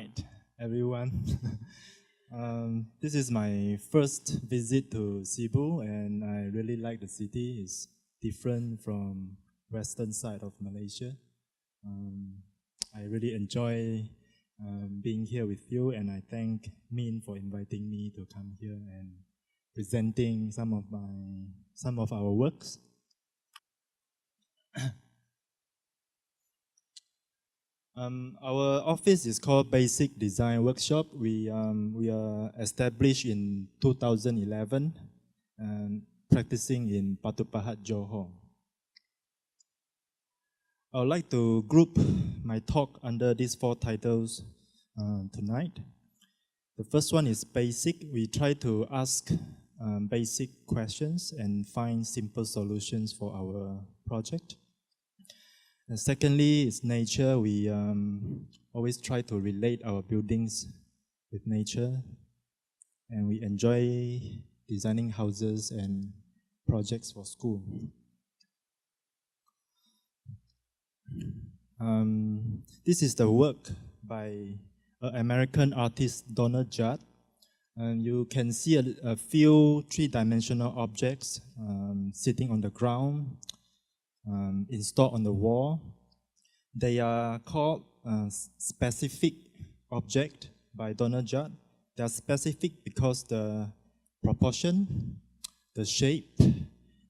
night, everyone. This is my first visit to Cebu, and I really like the city. It's different from western side of Malaysia. I really enjoy being here with you, and I thank Min for inviting me to come here and presenting some of our works. Our office is called Basic Design Workshop. We are established in 2011, practicing in Batu Pahat, Johor. I would like to group my talk under these 4 titles tonight. The first one is basic. We try to ask basic questions and find simple solutions for our project. And secondly, is nature. We always try to relate our buildings with nature, and we enjoy designing houses and projects for school. This is the work by an American artist, Donald Judd. And you can see a few 3-dimensional objects sitting on the ground, installed on the wall. They are called specific object by Donald Judd. They are specific because the proportion, the shape,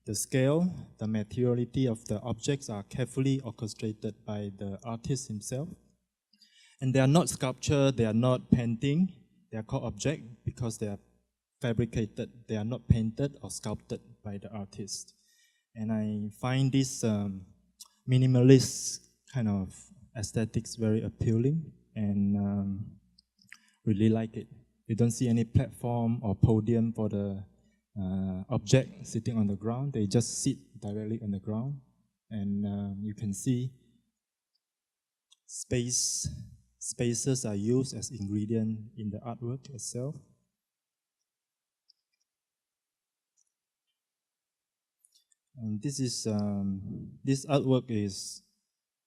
the scale, the materiality of the objects are carefully orchestrated by the artist himself. And they are not sculpture, they are not painting, they are called object because they are fabricated. They are not painted or sculpted by the artist. And I find this minimalist kind of aesthetics very appealing, and really like it. You don't see any platform or podium for the object sitting on the ground. They just sit directly on the ground, and you can see spaces are used as ingredient in the artwork itself. And this artwork is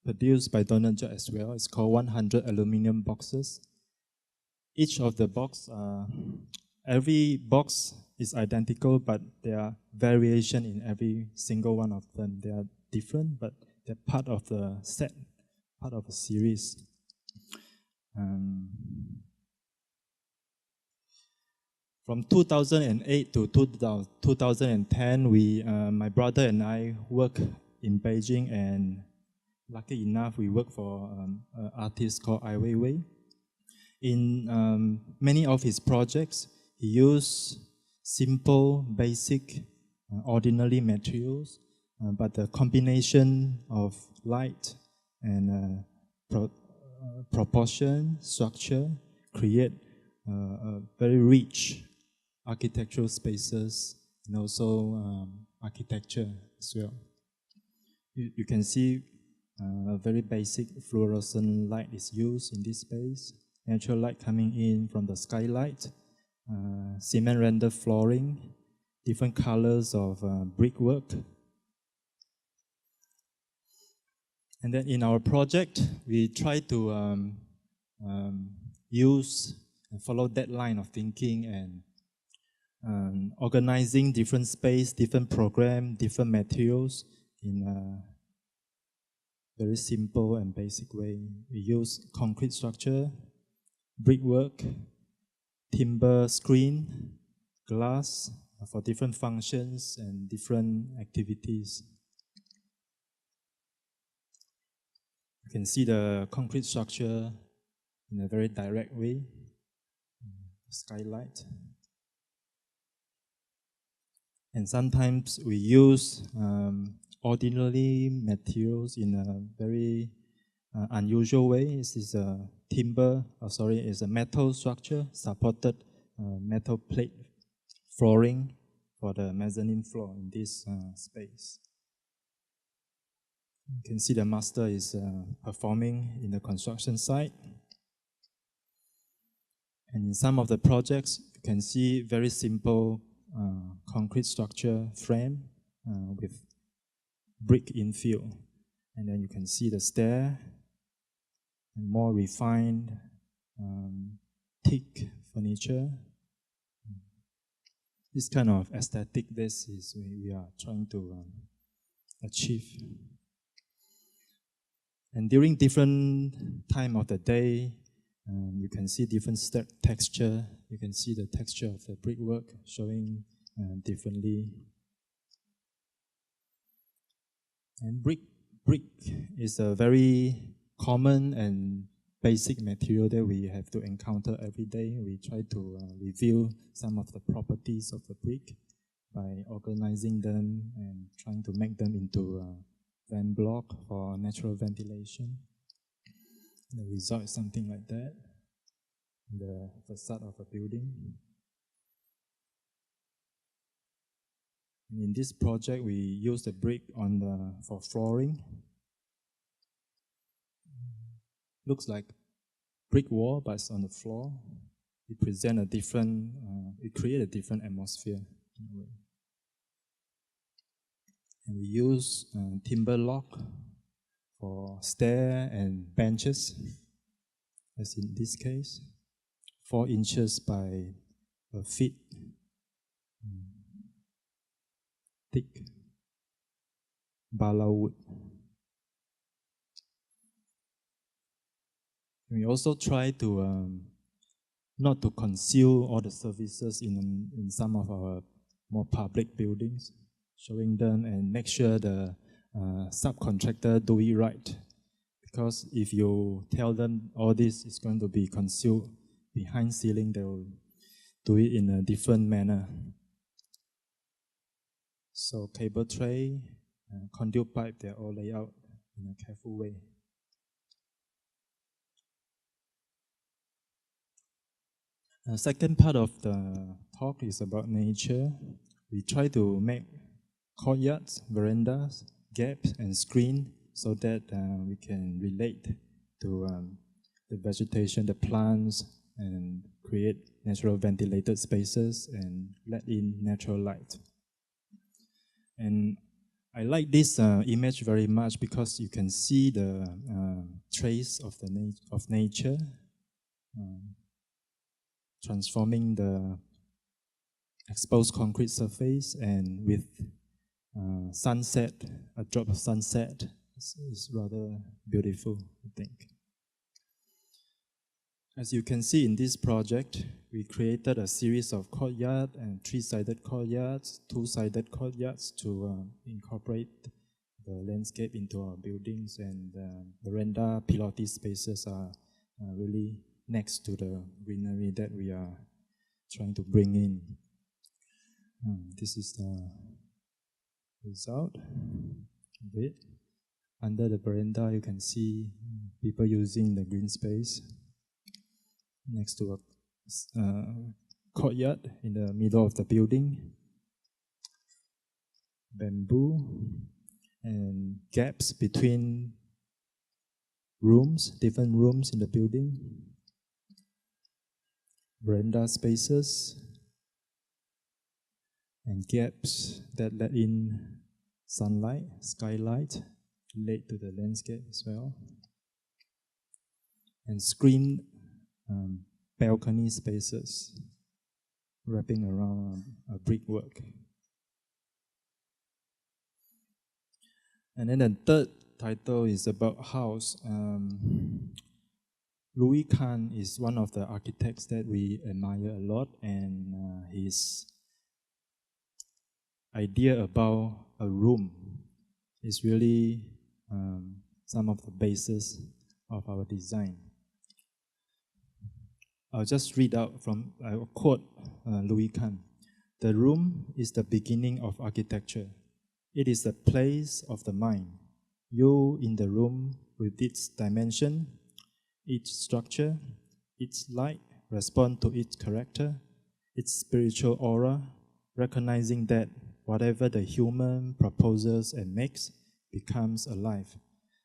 produced by Donald Judd as well. It's called 100 aluminum boxes. Each of the box, every box is identical, but there are variation in every single one of them. They are different, but they're part of the set, part of a series. From 2008 to 2010, my brother and I work in Beijing, and lucky enough, we work for an artist called Ai Weiwei. In many of his projects, he used simple, basic, ordinary materials, but the combination of light and proportion, structure, create very rich architectural spaces, and also architecture as well. You can see a very basic fluorescent light is used in this space. Natural light coming in from the skylight, cement render flooring, different colors of brickwork. And then in our project, we try to use and follow that line of thinking and organizing different space, different program, different materials in a very simple and basic way. We use concrete structure, brickwork, timber screen, glass for different functions and different activities. You can see the concrete structure in a very direct way. Skylight. And sometimes we use ordinary materials in a very unusual way. This is a it's a metal structure, supported metal plate flooring for the mezzanine floor in this space. You can see the master is performing in the construction site. And in some of the projects, you can see very simple concrete structure frame with brick infill. And then you can see the stair, and more refined thick furniture. This kind of aesthetic, this is we are trying to achieve. And during different time of the day, you can see different texture. You can see the texture of the brickwork showing differently. And brick is a very common and basic material that we have to encounter every day. We try to review some of the properties of the brick by organizing them and trying to make them into a vent block for natural ventilation. The result is something like that, the facade of a building. In this project, we use the brick for flooring. Looks like brick wall, but it's on the floor. It presents a different, it creates a different atmosphere. And we use timber lock for stair and benches, as in this case, 4 inches by a feet thick bala wood. We also try to not to conceal all the services in some of our more public buildings, showing them and make sure the subcontractor do it right. Because if you tell them all this is going to be concealed behind ceiling, they will do it in a different manner. So cable tray, conduit pipe, they're all laid out in a careful way. The second part of the talk is about nature. We try to make courtyards, verandas, gaps, and screen so that we can relate to the vegetation, the plants, and create natural ventilated spaces and let in natural light. And I like this image very much because you can see the trace of nature transforming the exposed concrete surface, and with sunset, a drop of sunset is rather beautiful, I think. As you can see in this project, we created a series of courtyards and 3-sided courtyards, 2-sided courtyards to incorporate the landscape into our buildings, and veranda pilates spaces are really next to the greenery that we are trying to bring in. This is the result of it. Under the veranda, you can see people using the green space next to a courtyard in the middle of the building. Bamboo and gaps between rooms, different rooms in the building. Veranda spaces and gaps that let in sunlight, skylight, relate to the landscape as well. And screen balcony spaces wrapping around a brickwork. And then the third title is about house. Louis Kahn is one of the architects that we admire a lot, and his idea about a room is really some of the basis of our design. I'll just read out I will quote Louis Kahn. "The room is the beginning of architecture. It is the place of the mind. You in the room with its dimension, its structure, its light, respond to its character, its spiritual aura, recognizing that whatever the human proposes and makes becomes alive."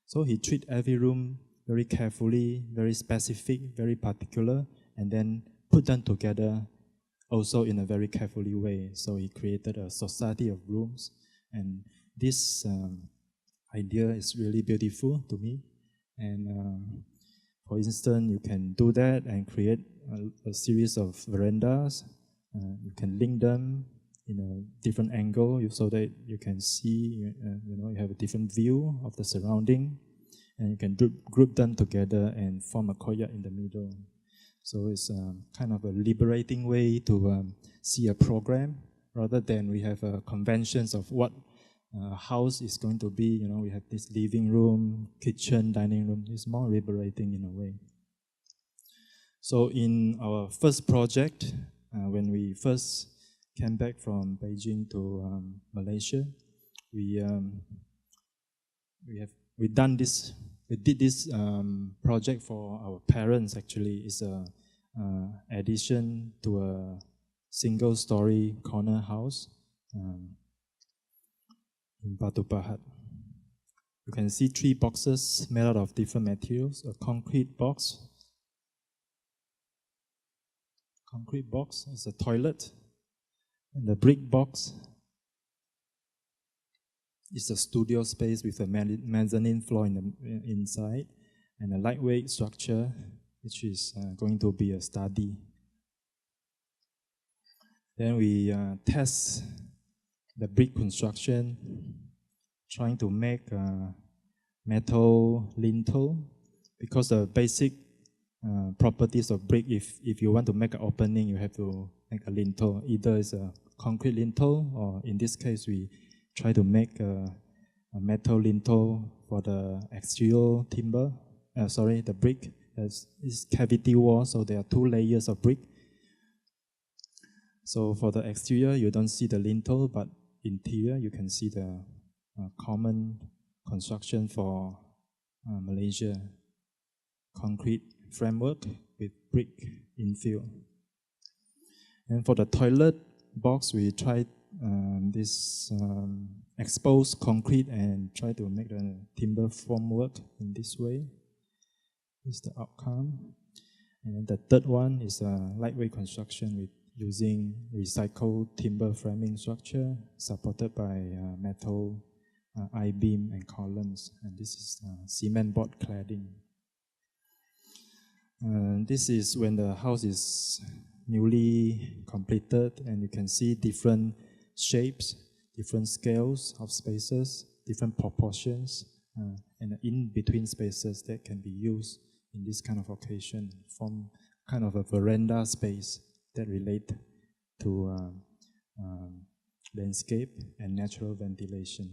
So he treats every room very carefully, very specific, very particular, and then put them together also in a very carefully way. So he created a society of rooms, and this idea is really beautiful to me. And For instance, you can do that and create a series of verandas. You can link them in a different angle so that you can see, you have a different view of the surrounding, and you can group them together and form a courtyard in the middle. So it's kind of a liberating way to see a program rather than we have conventions of what house is going to be. We have this living room, kitchen, dining room. It's more liberating in a way. So in our first project, when we first came back from Beijing to Malaysia, we did this project for our parents. Actually, it's a addition to a single-story corner house in Batu Pahat. You can see 3 boxes made out of different materials. A concrete box is a toilet, and the brick box is a studio space with a mezzanine floor inside, and a lightweight structure which is going to be a study. Then we test the brick construction, trying to make a metal lintel, because the basic properties of brick, if you want to make an opening, you have to make a lintel. Either it's a concrete lintel, or in this case, we try to make a metal lintel for the exterior timber. The brick. It's cavity wall, so there are 2 layers of brick. So for the exterior, you don't see the lintel, but interior, you can see the common construction for Malaysia. Concrete framework with brick infill. And for the toilet box, we tried this exposed concrete and try to make the timber formwork in this way. This is the outcome. And then the third one is a lightweight construction with using recycled timber framing structure supported by metal I-beam and columns. And this is cement board cladding. This is when the house is newly completed, and you can see different shapes, different scales of spaces, different proportions, and in-between spaces that can be used in this kind of occasion, form kind of a veranda space that relate to landscape and natural ventilation.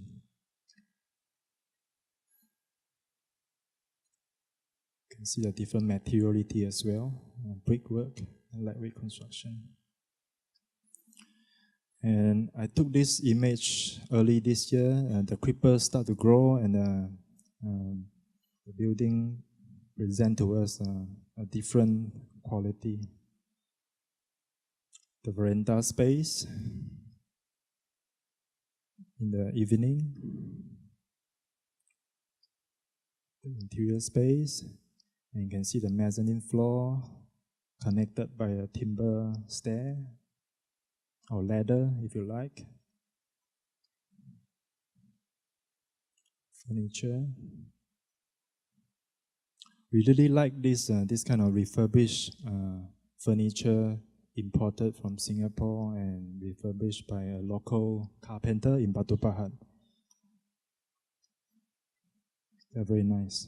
You can see the different materiality as well, brickwork and lightweight construction. And I took this image early this year, and the creepers start to grow, and the building present to us a different quality. The veranda space in the evening, the interior space, and you can see the mezzanine floor connected by a timber stair or ladder, if you like. Furniture. We really like this kind of refurbished furniture imported from Singapore and refurbished by a local carpenter in Batu Pahat. They're very nice.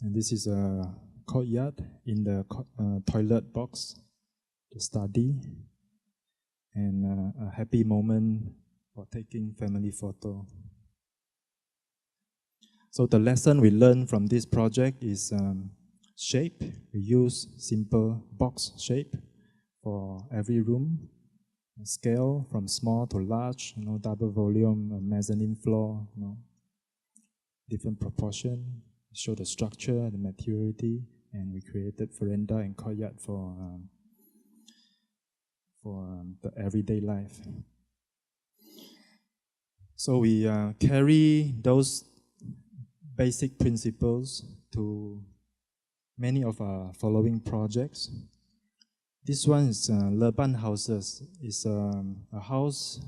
And this is a courtyard in the toilet box, the study, and a happy moment for taking family photo. So the lesson we learned from this project is shape. We use simple box shape for every room. Scale from small to large, double volume, mezzanine floor, different proportion. Show the structure, the materiality, and we created veranda and courtyard for the everyday life. So we carry those basic principles to many of our following projects. This one is Leban Houses. It's a house,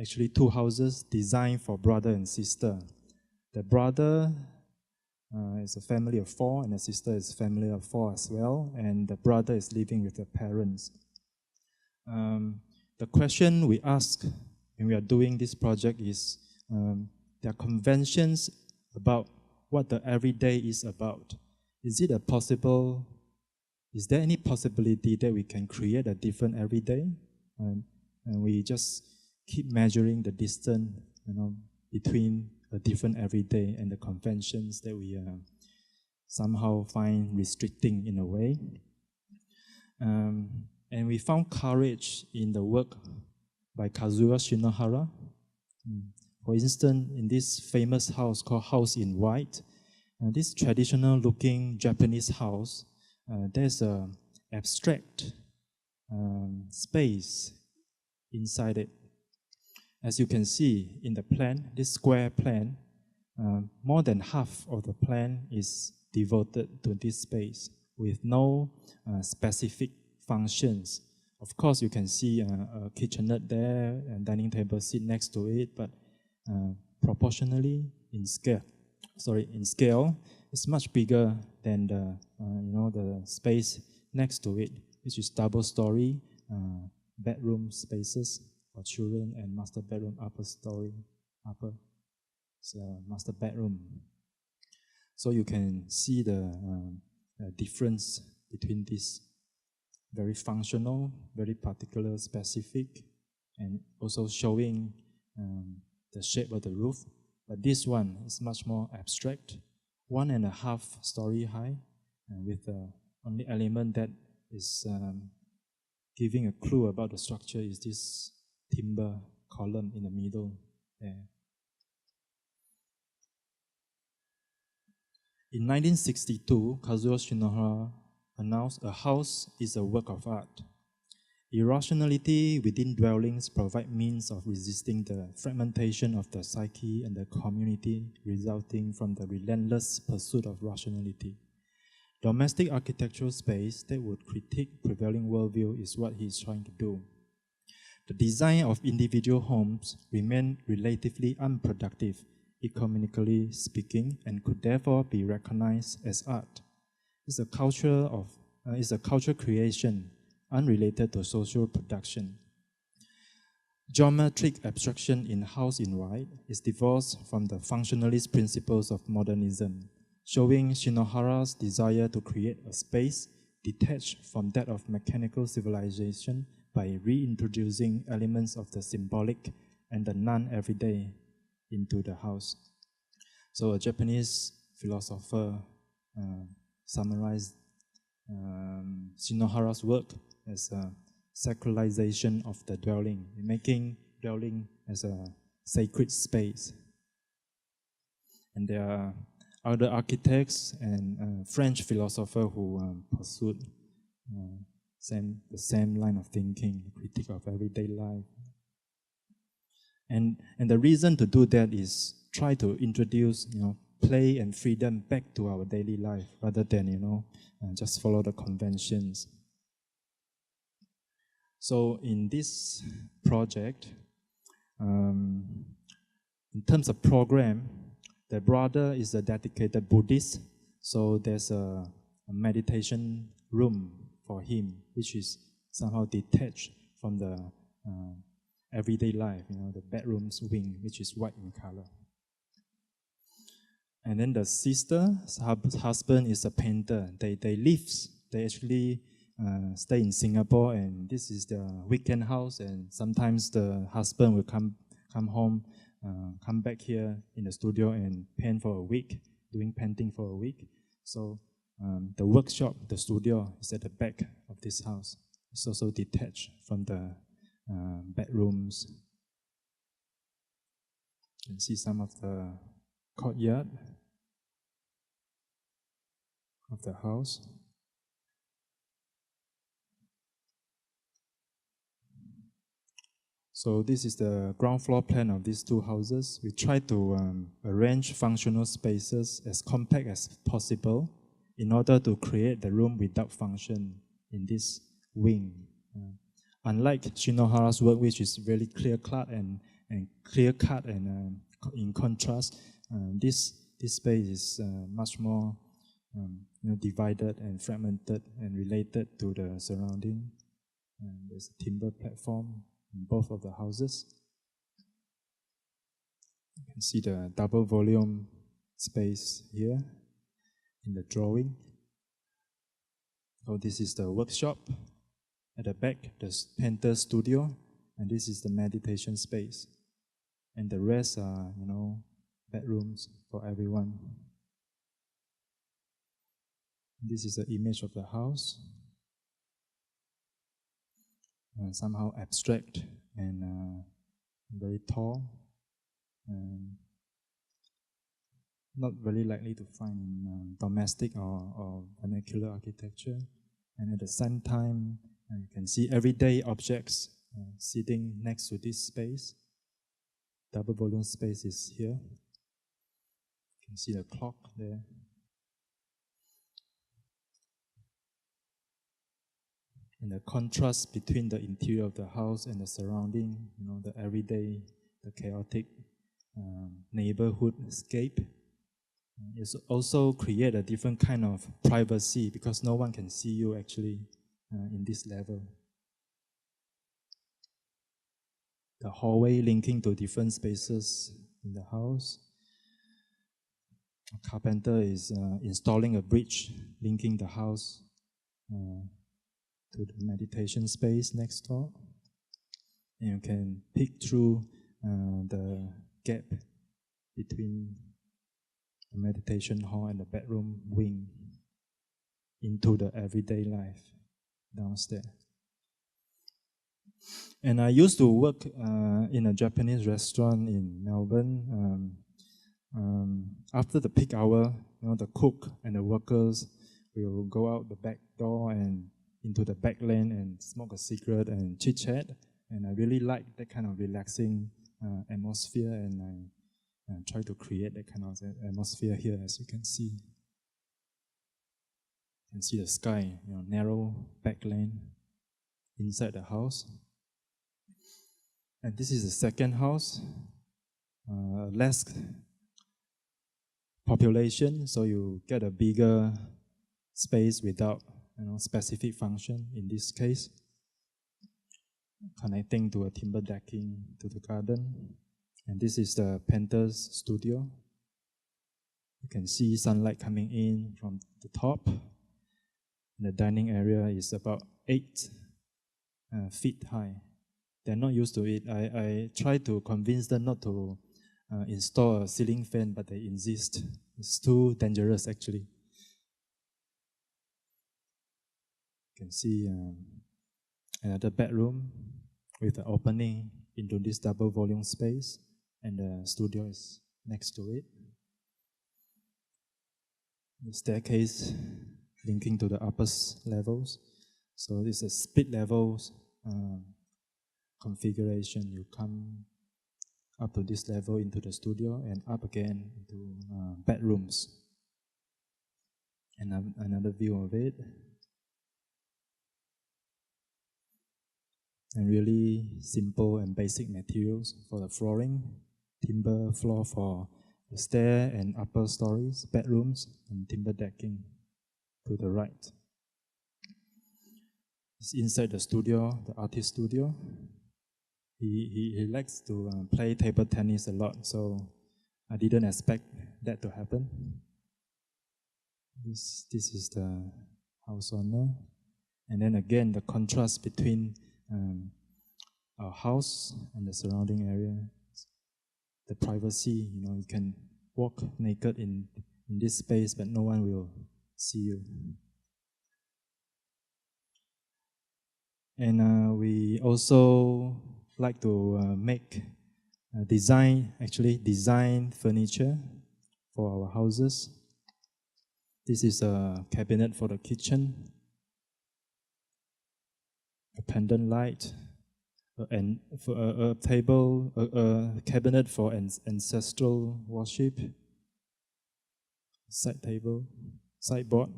actually 2 houses designed for brother and sister. The brother It's a family of 4, and the sister is a family of 4 as well, and the brother is living with the parents. The question we ask when we are doing this project is, there are conventions about what the everyday is about. Is there any possibility that we can create a different everyday? And we just keep measuring the distance, between a different everyday and the conventions that we somehow find restricting in a way. And we found courage in the work by Kazuo Shinohara. For instance, in this famous house called House in White, this traditional-looking Japanese house, there's an abstract space inside it. As you can see in the plan, this square plan, more than half of the plan is devoted to this space with no specific functions. Of course, you can see a kitchenette there and dining table seat next to it, but proportionally in scale, it's much bigger than the space next to it, which is double-story bedroom spaces for children and master bedroom upper master bedroom. So you can see the difference between this very functional, very particular, specific, and also showing the shape of the roof. But this one is much more abstract, 1.5 story high, with the only element that is giving a clue about the structure is this timber column in the middle there. In 1962, Kazuo Shinohara announced a house is a work of art. Irrationality within dwellings provide means of resisting the fragmentation of the psyche and the community resulting from the relentless pursuit of rationality. Domestic architectural space that would critique prevailing worldview is what he is trying to do. The design of individual homes remain relatively unproductive, economically speaking, and could therefore be recognized as art. It's a cultural creation unrelated to social production. Geometric abstraction in House in White is divorced from the functionalist principles of modernism, showing Shinohara's desire to create a space detached from that of mechanical civilization by reintroducing elements of the symbolic and the non-everyday into the house. So a Japanese philosopher summarized Shinohara's work as a sacralization of the dwelling, making dwelling as a sacred space. And there are other architects and French philosophers who pursued the same line of thinking, critique of everyday life. And the reason to do that is try to introduce play and freedom back to our daily life rather than just follow the conventions. So in this project, in terms of program, the brother is a dedicated Buddhist, so there's a meditation room for him, which is somehow detached from the everyday life, the bedroom's wing, which is white in color. And then the sister's husband is a painter. They actually stay in Singapore, and this is the weekend house, and sometimes the husband will come home, come back here in the studio and paint for a week, doing painting for a week. So the workshop, the studio, is at the back of this house. It's also detached from the bedrooms. You can see some of the courtyard of the house. So this is the ground floor plan of these two houses. We try to arrange functional spaces as compact as possible in order to create the room without function in this wing. Unlike Shinohara's work, which is really clear-cut and in contrast, this this space is much more divided and fragmented and related to the surrounding. And there's a timber platform in both of the houses. You can see the double volume space here in the drawing. So this is the workshop. At the back, the painter studio, and this is the meditation space. And the rest are, bedrooms for everyone. This is the image of the house. Somehow abstract and very tall. Not very likely to find in domestic or vernacular architecture. And at the same time, you can see everyday objects sitting next to this space. Double volume space is here. You can see the clock there. And the contrast between the interior of the house and the surrounding, the everyday, the chaotic neighborhood scape. It also create a different kind of privacy because no one can see you actually in this level. The hallway linking to different spaces in the house. A carpenter is installing a bridge linking the house to the meditation space next door. And you can peek through the gap between the meditation hall and the bedroom wing into the everyday life downstairs. And I used to work in a Japanese restaurant in Melbourne. After the peak hour, the cook and the workers will go out the back door and into the back lane and smoke a cigarette and chit-chat. And I really like that kind of relaxing atmosphere, and I try to create that kind of atmosphere here, as you can see. You can see the sky, narrow back lane inside the house. And this is the second house, less population, so you get a bigger space without specific function in this case, connecting to a timber decking to the garden. And this is the painter's studio. You can see sunlight coming in from the top. And the dining area is about 8 feet high. They're not used to it. I try to convince them not to install a ceiling fan, but they insist. It's too dangerous, actually. You can see another bedroom with an opening into this double volume space, and the studio is next to it. The staircase linking to the upper levels. So this is a split levels configuration. You come up to this level into the studio and up again into bedrooms. And another view of it. And really simple and basic materials for the flooring. Timber floor for the stair and upper stories, bedrooms, and timber decking to the right. It's inside the studio, the artist studio. He likes to play table tennis a lot, so I didn't expect that to happen. This is the house owner. And then again, the contrast between our house and the surrounding area. The privacy, you can walk naked in this space, but no one will see you. And we also like to make design furniture for our houses. This is a cabinet for the kitchen, a pendant light, a table, a cabinet for ancestral worship, side table, sideboard,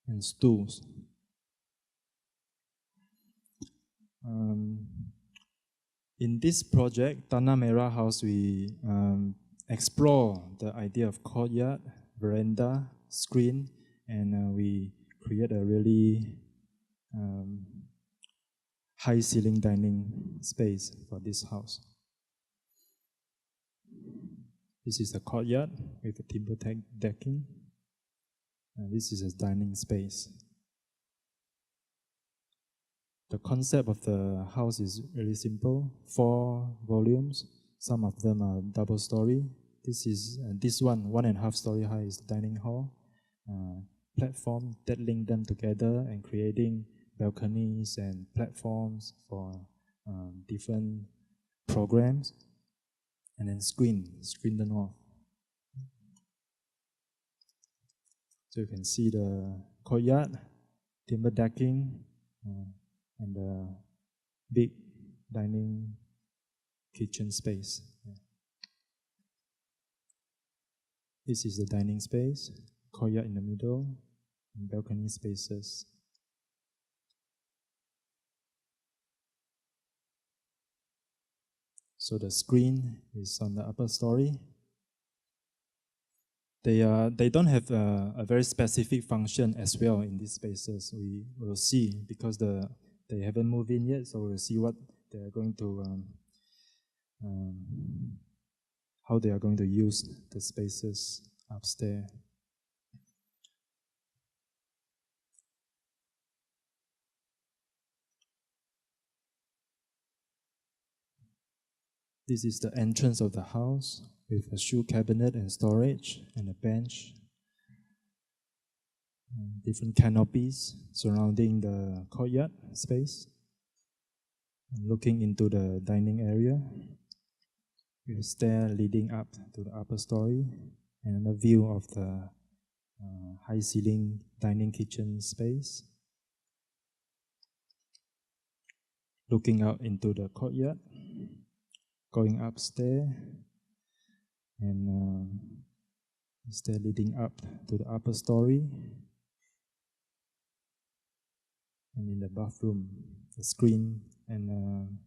and stools. In this project, Tanah Merah House, we explore the idea of courtyard, veranda, screen, and we create a really high ceiling dining space for this house. This is a courtyard with a timber decking. This is a dining space. The concept of the house is really simple. 4 volumes. Some of them are double story. This one, 1.5 story high, is dining hall. Platform that link them together and creating balconies and platforms for different programs. And then screen them off. So you can see the courtyard, timber decking, and the big dining kitchen space. This is the dining space, courtyard in the middle, and balcony spaces. So the screen is on the upper story. They don't have a very specific function as well in these spaces. We will see because they haven't moved in yet, so we'll see what they are going to how they are going to use the spaces upstairs. This is the entrance of the house with a shoe cabinet and storage and a bench. Different canopies surrounding the courtyard space. And looking into the dining area with a stair leading up to the upper story and a view of the high ceiling dining kitchen space. Looking out into the courtyard, going upstairs, and stair leading up to the upper story. And in the bathroom, the screen and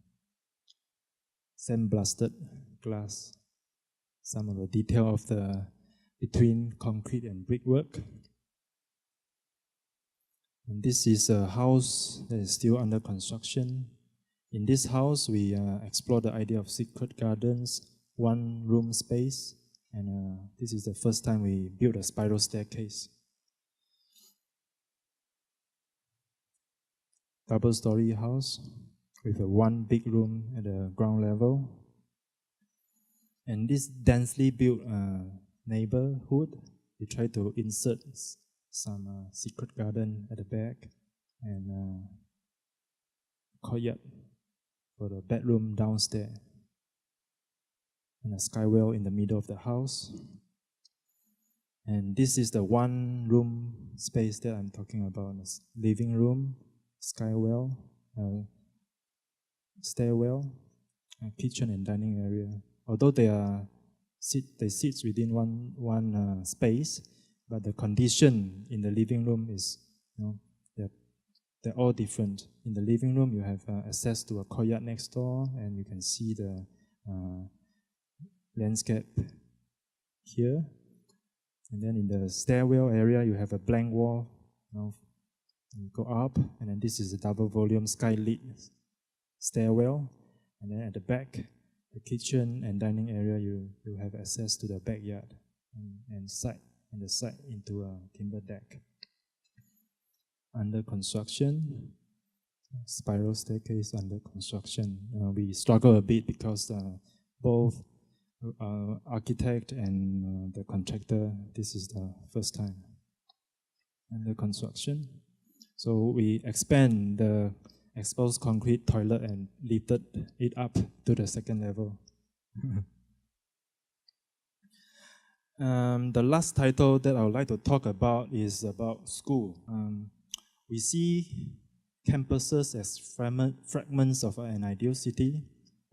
sandblasted glass. Some of the detail of the between concrete and brickwork. And this is a house that is still under construction. In this house, we explore the idea of secret gardens, 1 room space, and this is the first time we built a spiral staircase. Double-story house with 1 big room at the ground level. And this densely built neighborhood, we try to insert some secret garden at the back and courtyard for the bedroom downstairs. And a skywell in the middle of the house. And this is the 1 room space that I'm talking about. Living room, skywell, stairwell, kitchen and dining area. Although they sit within one space, but the condition in the living room is, they're all different. In the living room, you have access to a courtyard next door, and you can see the landscape here. And then in the stairwell area, you have a blank wall. You go up, and then this is a double volume skylit stairwell. And then at the back, the kitchen and dining area, you have access to the backyard and the side into a timber deck. Under construction, spiral staircase under construction. We struggle a bit because both architect and the contractor, this is the first time under construction. So we expand the exposed concrete toilet and lifted it up to the 2nd level. The last title that I would like to talk about is about school. We see campuses as fragments of an ideal city,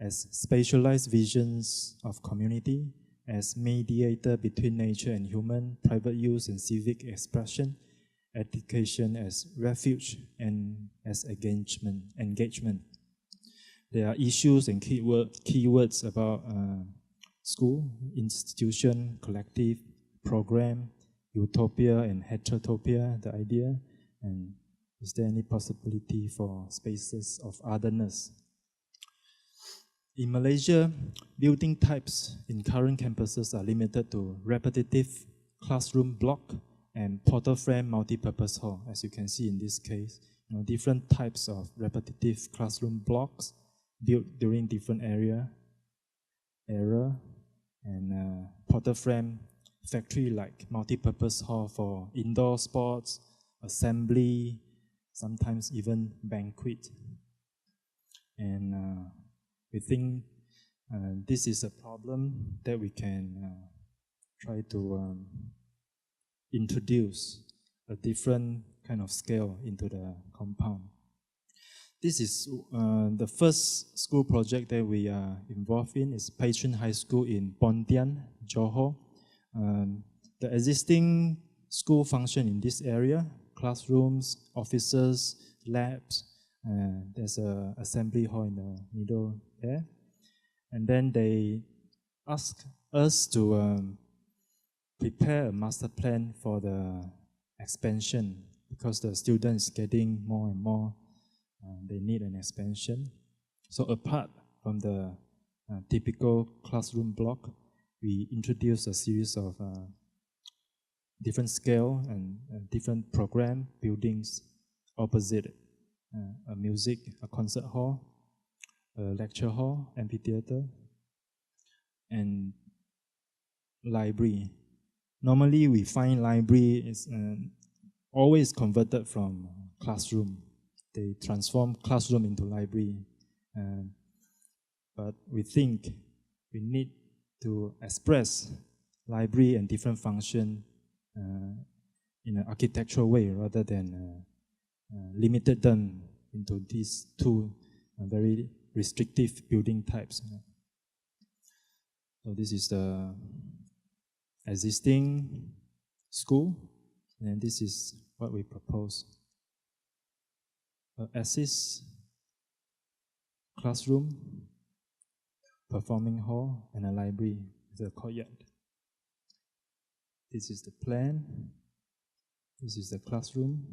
as spatialized visions of community, as mediator between nature and human, private use and civic expression, education as refuge, and as engagement. There are issues and keywords about school, institution, collective, program, utopia and heterotopia, the idea, and is there any possibility for spaces of otherness? In Malaysia, building types in current campuses are limited to repetitive classroom block and portal frame multipurpose hall. As you can see in this case, different types of repetitive classroom blocks built during different era, and portal frame factory-like multipurpose hall for indoor sports, assembly, sometimes even banquet. And we think this is a problem that we can try to introduce a different kind of scale into the compound. This is the first school project that we are involved in. Is Patron High School in Pontian, Johor. The existing school function in this area, classrooms, offices, labs, there's an assembly hall in the middle there. And then they asked us to prepare a master plan for the expansion because the students getting more and more, they need an expansion. So apart from the typical classroom block, we introduced a series of different scale and different program buildings opposite it. A music, a concert hall, a lecture hall, amphitheater, and library. Normally, we find library is always converted from classroom. They transform classroom into library. But we think we need to express library and different function in an architectural way rather than limited them into these two very restrictive building types. So this is the existing school, and this is what we propose. Assist, classroom, performing hall, and a library with a courtyard. This is the plan. This is the classroom.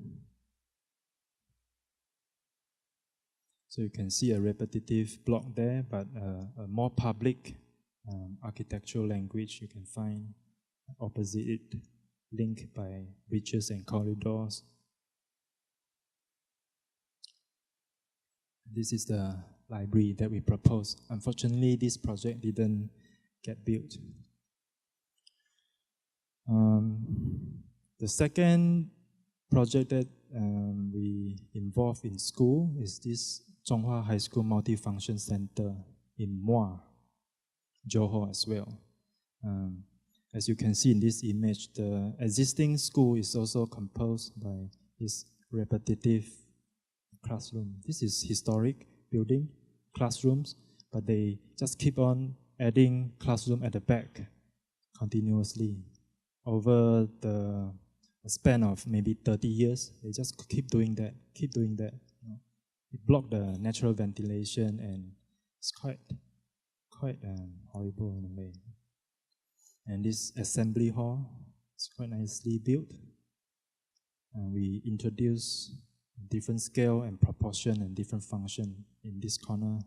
So you can see a repetitive block there, but a more public architectural language you can find opposite it, linked by bridges and corridors. This is the library that we proposed. Unfortunately, this project didn't get built. The second project that we involved in school is this Zhonghua High School Multifunction Center in Muar, Johor as well. As you can see in this image, the existing school is also composed by this repetitive classroom. This is historic building, classrooms, but they just keep on adding classroom at the back continuously. Over the span of maybe 30 years, they just keep doing that. It blocks the natural ventilation, and it's quite horrible in a way. And this assembly hall is quite nicely built. And we introduce different scale and proportion and different function in this corner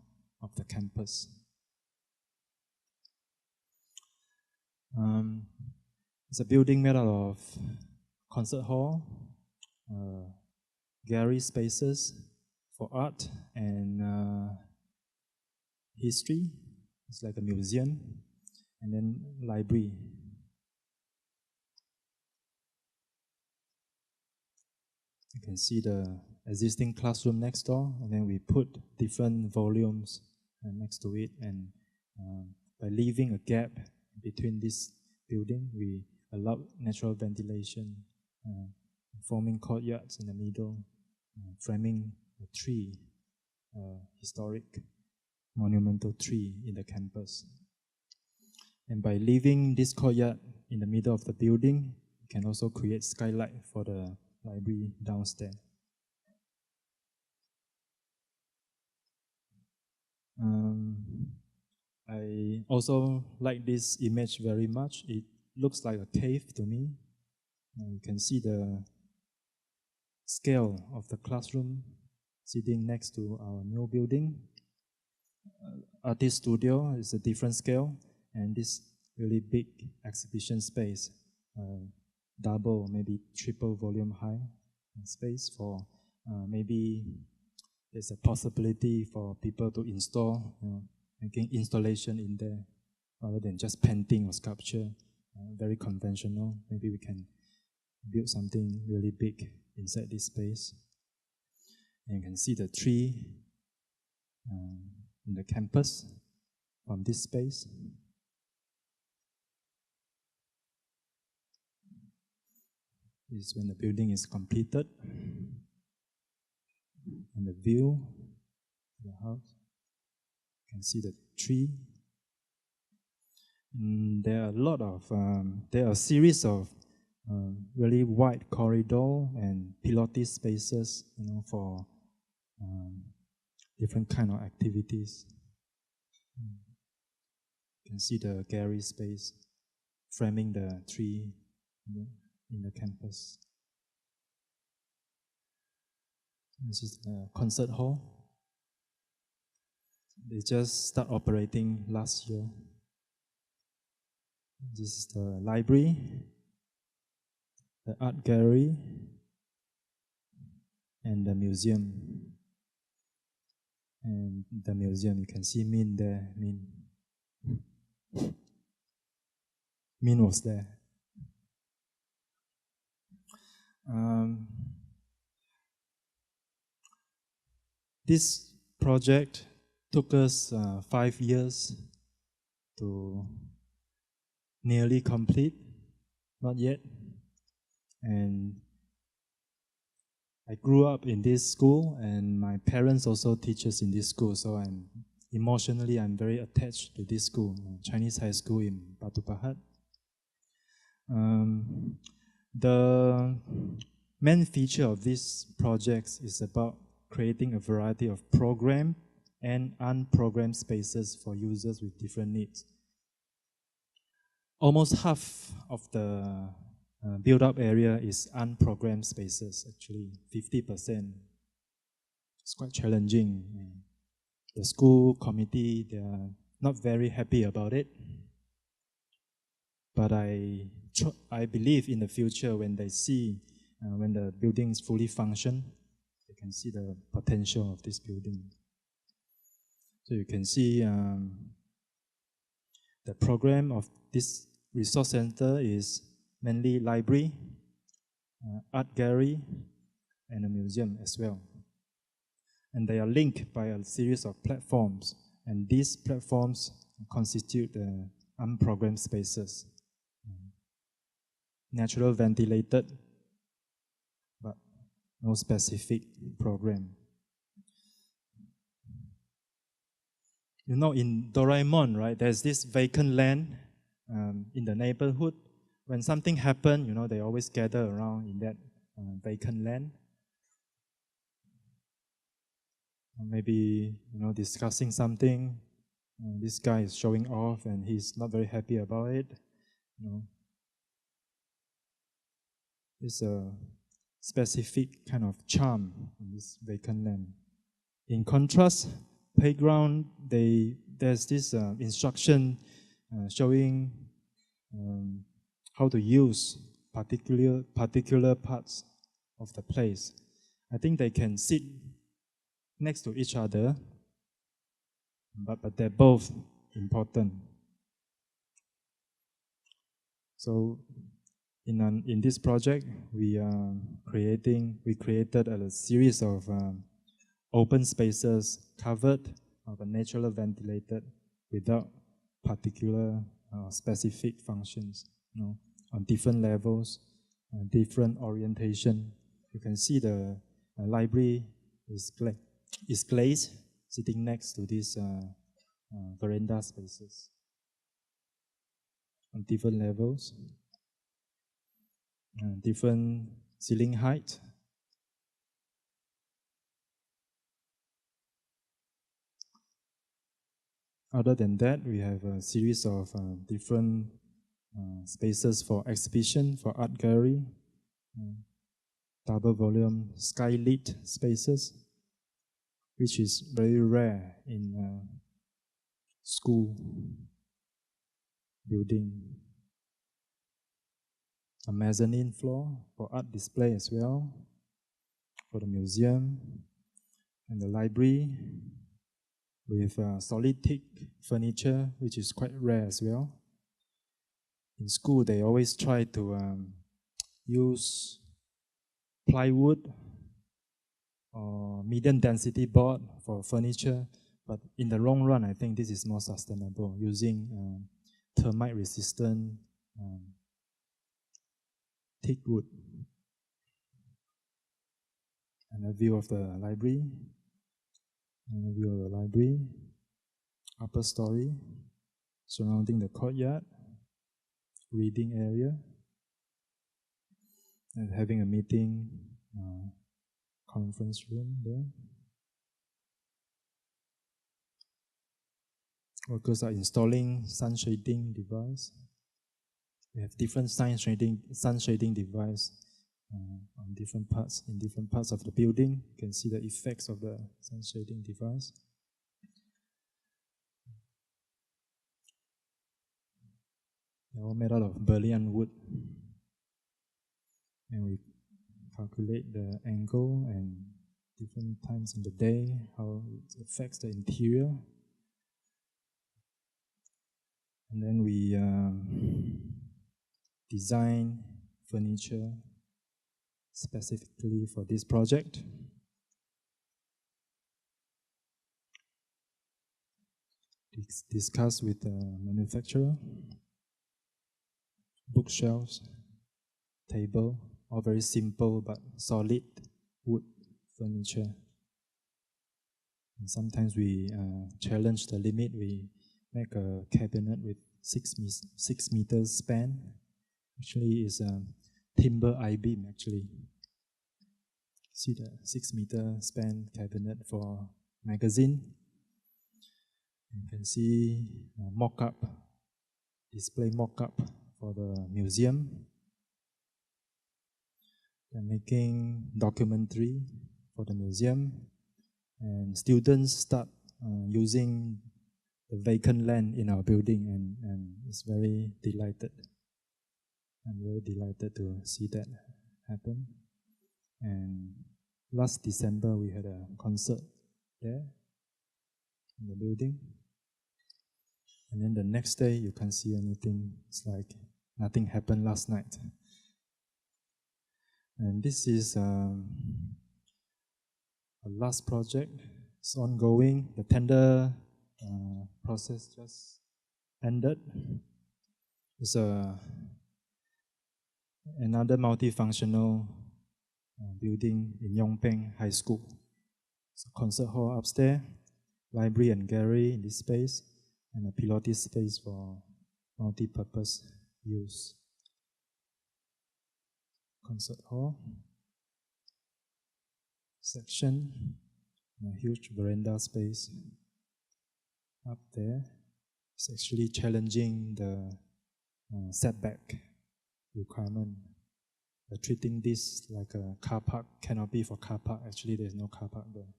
of the campus. It's a building made out of concert hall, gallery spaces for art and history. It's like a museum, and then library. You can see the existing classroom next door, and then we put different volumes next to it, and by leaving a gap between this building, we allow natural ventilation, forming courtyards in the middle, framing a tree, historic monumental tree in the campus. And by leaving this courtyard in the middle of the building, you can also create skylight for the library downstairs. I also like this image very much. It looks like a cave to me. You can see the scale of the classroom sitting next to our new building. Artist studio is a different scale, and this really big exhibition space, double, maybe triple volume high space for maybe there's a possibility for people to install, making installation in there rather than just painting or sculpture, very conventional. Maybe we can build something really big inside this space. And you can see the tree in the campus from this space. This is when the building is completed. And the view of the house. You can see the tree. There are a series of really wide corridor and pilates spaces, for different kind of activities. You can see the gallery space framing the tree in the campus. This is the concert hall. They just start operating last year. This is the library, the art gallery, and the museum. And the museum, you can see Min there. Min was there. This project took us 5 years to nearly complete, not yet. And I grew up in this school, and my parents also teachers in this school, so I'm very attached to this school, Chinese high school in Batu Pahat. The main feature of this project is about creating a variety of programmed and unprogrammed spaces for users with different needs. Almost half of the build-up area is unprogrammed spaces, actually 50%. It's quite challenging. The school committee, they are not very happy about it. But I believe in the future when they see, when the building is fully function, they can see the potential of this building. So you can see the program of this resource center is mainly library, art gallery, and a museum as well. And they are linked by a series of platforms, and these platforms constitute the unprogrammed spaces. Natural ventilated, but no specific program. In Doraemon, right, there's this vacant land in the neighborhood. When something happens, they always gather around in that vacant land. Maybe, discussing something. This guy is showing off and he's not very happy about it. It's a specific kind of charm in this vacant land. In contrast, playground, there's this instruction showing how to use particular parts of the place. I think they can sit next to each other, but they're both important. So in this project, we created a series of open spaces covered but naturally ventilated without particular specific functions, on different levels, different orientation. You can see the library is glazed, sitting next to these veranda spaces on different levels, different ceiling height. Other than that, we have a series of different spaces for exhibition, for art gallery, double volume skylit spaces, which is very rare in school building. A mezzanine floor for art display as well, for the museum, and the library with solid teak furniture, which is quite rare as well. In school, they always try to use plywood or medium density board for furniture, but in the long run, I think this is more sustainable, using termite resistant teak wood. And a view of the library. And a view of the library. Upper story, surrounding the courtyard, reading area, and having a meeting conference room there. Workers are installing sun shading device. We have different sun shading device on different parts, in different parts of the building. You can see the effects of the sun shading device. They're all made out of Berlin wood. And we calculate the angle and different times in the day, how it affects the interior. And then we design furniture specifically for this project. Discuss with the manufacturer. Bookshelves, table, all very simple but solid wood furniture. And sometimes we challenge the limit. We make a cabinet with 6 meters span. Actually, it's a timber I-beam. Actually, see the 6 meter span cabinet for magazine. You can see mock-up, display mock-up for the museum. They're making documentary for the museum, and students start using the vacant land in our building, and it's very delighted. I'm very delighted to see that happen. And last December we had a concert there in the building. And then the next day you can't see anything. It's like nothing happened last night. And this is a last project. It's ongoing. The tender process just ended. It's another multifunctional building in Yongpeng High School. It's a concert hall upstairs, library and gallery in this space, and a Pilates space for multi-purpose use. Concert hall section, a huge veranda space up there. It's actually challenging the setback requirement. We're treating this like a car park canopy for car park. Actually, there's no car park there.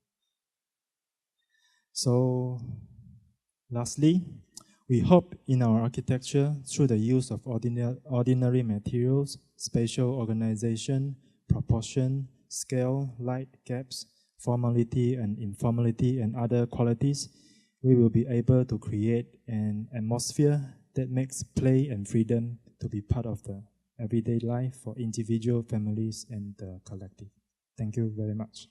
So, lastly, we hope in our architecture, through the use of ordinary materials, spatial organization, proportion, scale, light, gaps, formality and informality, and other qualities, we will be able to create an atmosphere that makes play and freedom to be part of the everyday life for individual, families, and the collective. Thank you very much.